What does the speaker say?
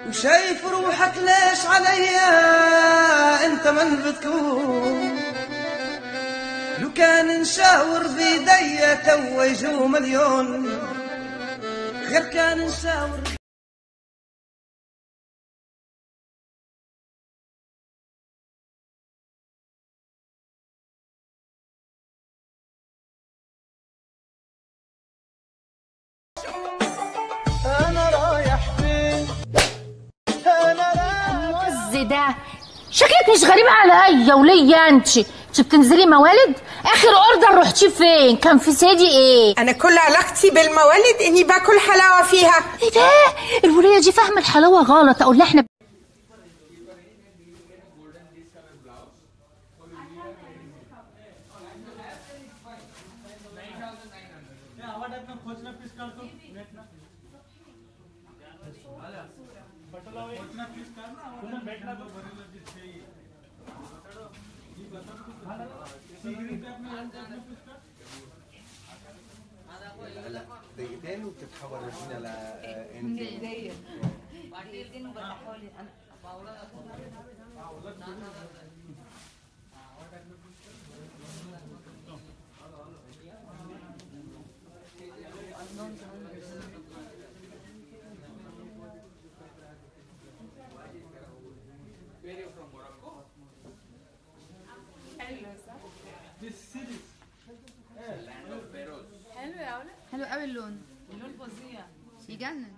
وشايف روحك ليش عليا انت من بتكون؟ لو كان نشاور بيديا تو يجو مليون، غير كان نشاور. انا رايح فين؟ انا رايح. المز ده شكلك مش غريبة عليا وليا انت بتنزلي موالد؟ اخر اوردر رحتي فين؟ كان في سيدي ايه؟ انا كل علاقتي بالموالد اني باكل حلاوه فيها. ايه ده؟ الولية دي فاهمة الحلاوة غلط. اقول لها احنا هلا دقيقتين وتتحول الروتين انت دقيقتين وبفتحوا لي انا حلو قوي اللون اللون فظيع. يجنن.